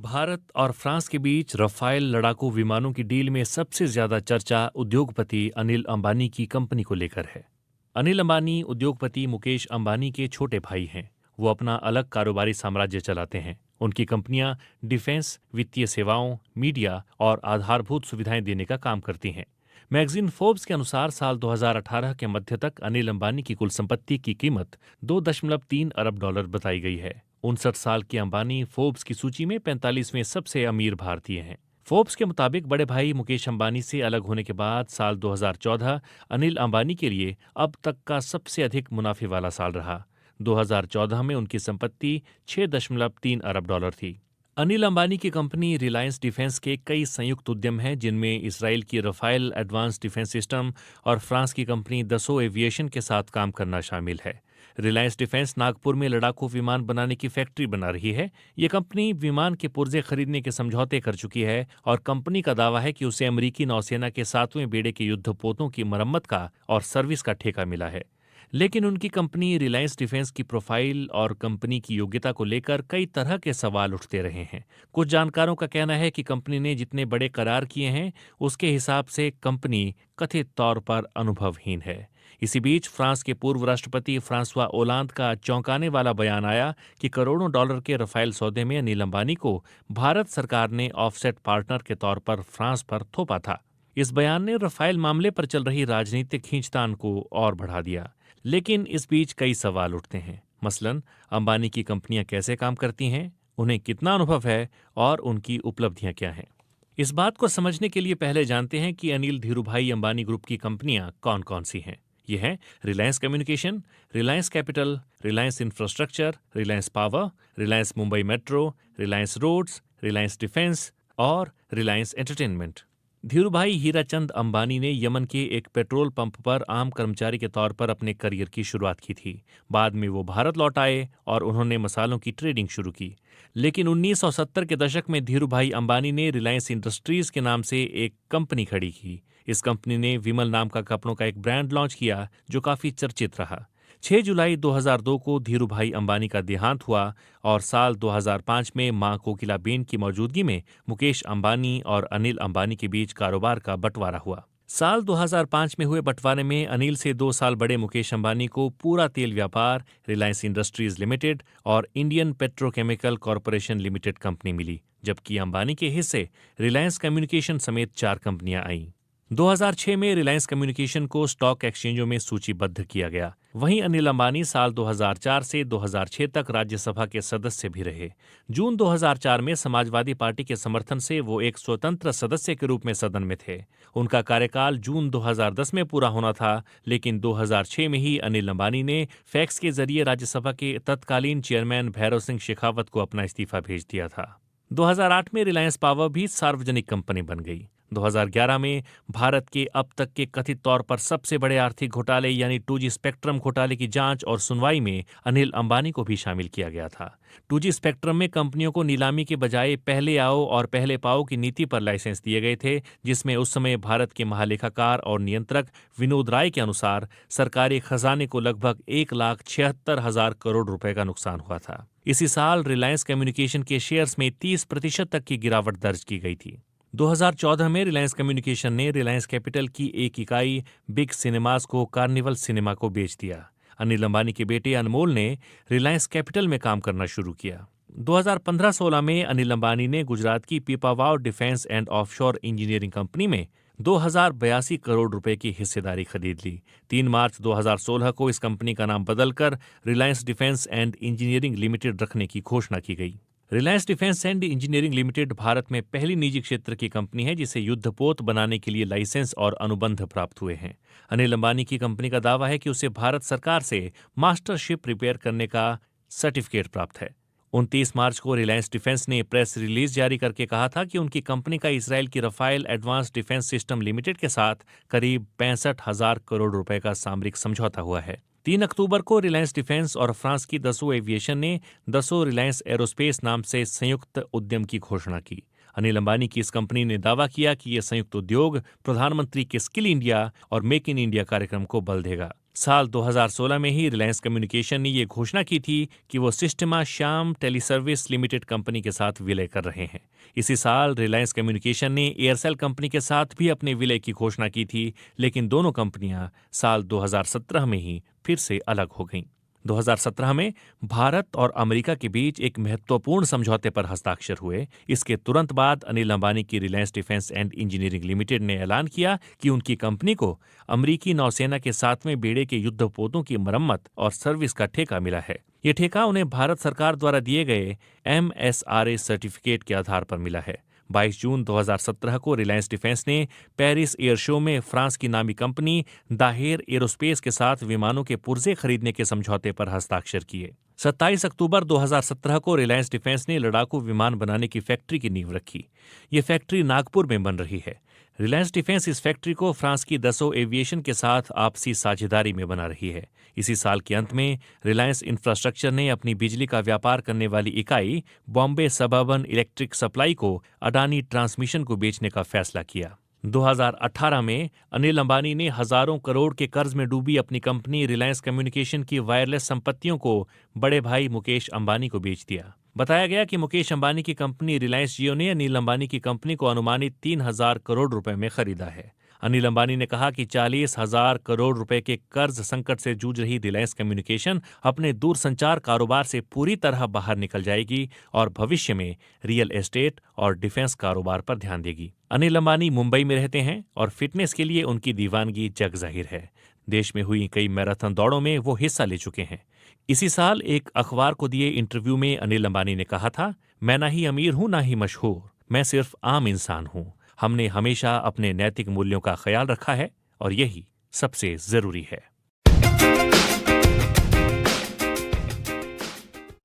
भारत और फ्रांस के बीच रफाल लड़ाकू विमानों की डील में सबसे ज्यादा चर्चा उद्योगपति अनिल अंबानी की कंपनी को लेकर है। अनिल अंबानी उद्योगपति मुकेश अंबानी के छोटे भाई हैं। वो अपना अलग कारोबारी साम्राज्य चलाते हैं। उनकी कंपनियां डिफेंस, वित्तीय सेवाओं, मीडिया और आधारभूत सुविधाएं देने का काम करती हैं। मैगजीन फोर्ब्स के अनुसार साल 2018 के मध्य तक अनिल अंबानी की कुल संपत्ति की कीमत 2.3 अरब डॉलर बताई गई है। 59 साल के अंबानी फोर्ब्स की सूची में 45वें सबसे अमीर भारतीय हैं। फोर्ब्स के मुताबिक बड़े भाई मुकेश अंबानी से अलग होने के बाद साल 2014 अनिल अंबानी के लिए अब तक का सबसे अधिक मुनाफे वाला साल रहा। 2014 में उनकी संपत्ति 6.3 अरब डॉलर थी। अनिल अंबानी की कंपनी रिलायंस डिफेंस के कई संयुक्त उद्यम हैं, जिनमें इसराइल की रफाल एडवांस डिफेंस सिस्टम और फ्रांस की कंपनी दसो एविएशन के साथ काम करना शामिल है। रिलायंस डिफेंस नागपुर में लड़ाकू विमान बनाने की फैक्ट्री बना रही है। ये कंपनी विमान के पुर्जे खरीदने के समझौते कर चुकी है और कंपनी का दावा है कि उसे अमेरिकी नौसेना के 7वें बेड़े के युद्धपोतों की मरम्मत का और सर्विस का ठेका मिला है। लेकिन उनकी कंपनी रिलायंस डिफेंस की प्रोफाइल और कंपनी की योग्यता को लेकर कई तरह के सवाल उठते रहे हैं। कुछ जानकारों का कहना है कि कंपनी ने जितने बड़े करार किए हैं उसके हिसाब से कंपनी कथित तौर पर अनुभवहीन है। इसी बीच फ्रांस के पूर्व राष्ट्रपति फ्रांसवा ओलांद का चौंकाने वाला बयान आया कि करोड़ों डॉलर के रफाल सौदे में अनिल अंबानी को भारत सरकार ने ऑफसेट पार्टनर के तौर पर फ्रांस पर थोपा था। इस बयान ने रफाल मामले पर चल रही राजनीतिक खींचतान को और बढ़ा दिया। लेकिन इस बीच कई सवाल उठते हैं। मसलन, अंबानी की कंपनियां कैसे काम करती हैं, उन्हें कितना अनुभव है और उनकी उपलब्धियां क्या हैं। इस बात को समझने के लिए पहले जानते हैं कि अनिल धीरूभाई अंबानी ग्रुप की कंपनियां कौन कौन सी हैं। ये हैं Reliance communication, Reliance capital, Reliance infrastructure, Reliance power, Reliance Mumbai metro, Reliance roads, Reliance defence और रिलायंस एंटरटेनमेंट। धीरूभाई हीराचंद अंबानी ने यमन के एक पेट्रोल पंप पर आम कर्मचारी के तौर पर अपने करियर की शुरुआत की थी। बाद में वो भारत लौट आए और उन्होंने मसालों की ट्रेडिंग शुरू की। लेकिन 1970 के दशक में धीरूभाई अंबानी ने रिलायंस इंडस्ट्रीज के नाम से एक कंपनी खड़ी की। इस कंपनी ने विमल नाम का कपड़ों का एक ब्रांड लॉन्च किया जो काफी चर्चित रहा। 6 जुलाई 2002 को धीरूभाई अंबानी का देहांत हुआ और साल 2005 में मां कोकिलाबेन की मौजूदगी में मुकेश अंबानी और अनिल अंबानी के बीच कारोबार का बंटवारा हुआ। साल 2005 में हुए बंटवारे में अनिल से 2 साल बड़े मुकेश अंबानी को पूरा तेल व्यापार, रिलायंस इंडस्ट्रीज लिमिटेड और Indian petrochemical corporation limited company मिली, जबकि अंबानी के हिस्से रिलायंस कम्युनिकेशन समेत 4 कंपनियां आईं। 2006 में रिलायंस कम्युनिकेशन को स्टॉक एक्सचेंजों में सूचीबद्ध किया गया। वहीं अनिल अंबानी साल 2004 से 2006 तक राज्यसभा के सदस्य भी रहे। जून 2004 में समाजवादी पार्टी के समर्थन से वो एक स्वतंत्र सदस्य के रूप में सदन में थे। उनका कार्यकाल जून 2010 में पूरा होना था, लेकिन 2006 में ही अनिल अंबानी ने फैक्स के जरिए राज्यसभा के तत्कालीन चेयरमैन भैरव सिंह शेखावत को अपना इस्तीफा भेज दिया था। 2008 में रिलायंस पावर भी सार्वजनिक कंपनी बन गई। 2011 में भारत के अब तक के कथित तौर पर सबसे बड़े आर्थिक घोटाले यानी 2G स्पेक्ट्रम घोटाले की जांच और सुनवाई में अनिल अंबानी को भी शामिल किया गया था। 2G स्पेक्ट्रम में कंपनियों को नीलामी के बजाय पहले आओ और पहले पाओ की नीति पर लाइसेंस दिए गए थे, जिसमें उस समय भारत के महालेखाकार और नियंत्रक विनोद राय के अनुसार सरकारी खजाने को लगभग 1,76,000 करोड़ रुपए का नुकसान हुआ था। इसी साल रिलायंस कम्युनिकेशन के शेयर्स में 30% तक की गिरावट दर्ज की गई थी। 2014 में रिलायंस कम्युनिकेशन ने रिलायंस कैपिटल की एक इकाई बिग सिनेमास को कार्निवल सिनेमा को बेच दिया। अनिल अंबानी के बेटे अनमोल ने रिलायंस कैपिटल में काम करना शुरू किया। 2015-16 में अनिल अंबानी ने गुजरात की Pipavav defence and offshore engineering company में 2082 करोड़ रुपए की हिस्सेदारी खरीद ली। 3 मार्च 2016 को इस कंपनी का नाम बदलकर Reliance defence and engineering limited रखने की घोषणा की गई। Reliance defence and engineering limited Bharat में पहली निजी क्षेत्र की कंपनी है जिसे युद्धपोत बनाने के लिए लाइसेंस और अनुबंध प्राप्त हुए हैं। अनिल अंबानी की कंपनी का दावा है कि उसे भारत सरकार से मास्टरशिप रिपेयर करने का सर्टिफिकेट प्राप्त है। 29 मार्च को रिलायंस डिफेंस ने प्रेस रिलीज जारी करके कहा था कि उनकी कंपनी का इसराइल की Rafale advance defence system limited के साथ करीब 65,000 करोड़ रुपए का सामरिक समझौता हुआ है। 3 अक्टूबर को रिलायंस डिफेंस और फ्रांस की दसो एविएशन ने दसो रिलायंस एरोस्पेस नाम से संयुक्त उद्यम की घोषणा की। अनिल अंबानी की इस कंपनी ने दावा किया कि यह संयुक्त उद्योग प्रधानमंत्री के स्किल इंडिया और मेक इन इंडिया कार्यक्रम को बल देगा। साल 2016 में ही रिलायंस कम्युनिकेशन ने ये घोषणा की थी कि वो सिस्टमा श्याम टेलीसर्विस लिमिटेड कंपनी के साथ विलय कर रहे हैं। इसी साल रिलायंस कम्युनिकेशन ने एयरसेल कंपनी के साथ भी अपने विलय की घोषणा की थी, लेकिन दोनों कंपनियां साल 2017 में ही फिर से अलग हो गईं। 2017 में भारत और अमेरिका के बीच एक महत्वपूर्ण समझौते पर हस्ताक्षर हुए। इसके तुरंत बाद अनिल अंबानी की Reliance defence and engineering limited ने ऐलान किया कि उनकी कंपनी को अमेरिकी नौसेना के 7वें बेड़े के युद्धपोतों की मरम्मत और सर्विस का ठेका मिला है। ये ठेका उन्हें भारत सरकार द्वारा दिए गए MSRA सर्टिफिकेट के आधार पर मिला है। 22 जून 2017 को रिलायंस डिफेंस ने पेरिस एयर शो में फ्रांस की नामी कंपनी दाहेर एरोस्पेस के साथ विमानों के पुर्जे खरीदने के समझौते पर हस्ताक्षर किए। 27 अक्टूबर 2017 को रिलायंस डिफेंस ने लड़ाकू विमान बनाने की फैक्ट्री की नींव रखी। ये फैक्ट्री नागपुर में बन रही है। रिलायंस डिफेंस इस फैक्ट्री को फ्रांस की दसो एविएशन के साथ आपसी साझेदारी में बना रही है। इसी साल के अंत में रिलायंस इंफ्रास्ट्रक्चर ने अपनी बिजली का व्यापार करने वाली इकाई बॉम्बे सबर्बन इलेक्ट्रिक सप्लाई को अडानी ट्रांसमिशन को बेचने का फैसला किया। 2018 में अनिल अंबानी ने हजारों करोड़ के कर्ज में डूबी अपनी कंपनी रिलायंस कम्युनिकेशन की वायरलेस संपत्तियों को बड़े भाई मुकेश अंबानी को बेच दिया। बताया गया कि मुकेश अंबानी की कंपनी रिलायंस जियो ने अनिल अंबानी की कंपनी को अनुमानित 3,000 करोड़ रुपए में खरीदा है। अनिल अंबानी ने कहा कि 40,000 करोड़ रुपए के कर्ज संकट से जूझ रही रिलायंस कम्युनिकेशन अपने दूरसंचार कारोबार से पूरी तरह बाहर निकल जाएगी और भविष्य में रियल एस्टेट और डिफेंस कारोबार पर ध्यान देगी। अनिल अंबानी मुंबई में रहते हैं और फिटनेस के लिए उनकी दीवानगी जग जाहिर है। देश में हुई कई मैराथन दौड़ों में वो हिस्सा ले चुके हैं। इसी साल एक अखबार को दिए इंटरव्यू में अनिल अंबानी ने कहा था, मैं ना ही अमीर हूं ना ही मशहूर, मैं सिर्फ आम इंसान हूं। हमने हमेशा अपने नैतिक मूल्यों का ख्याल रखा है और यही सबसे जरूरी है।